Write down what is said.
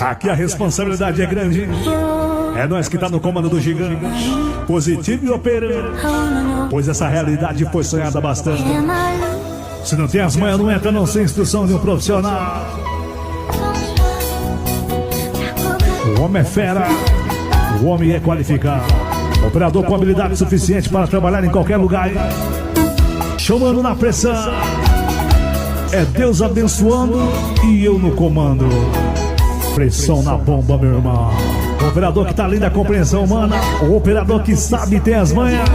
Aqui a responsabilidade é grande. É nós que tá no comando do gigante. Positivo e operando. Pois essa realidade foi sonhada bastante. Se não tem as manhas, não entra não sem instrução de um profissional. O homem é fera. O homem é qualificado. Operador com habilidade suficiente para trabalhar em qualquer lugar. Chamando na pressão. É Deus abençoando e eu no comando. Pressão na bomba, meu irmão. O operador que tá além da compreensão humana. O operador que sabe e tem as manhas.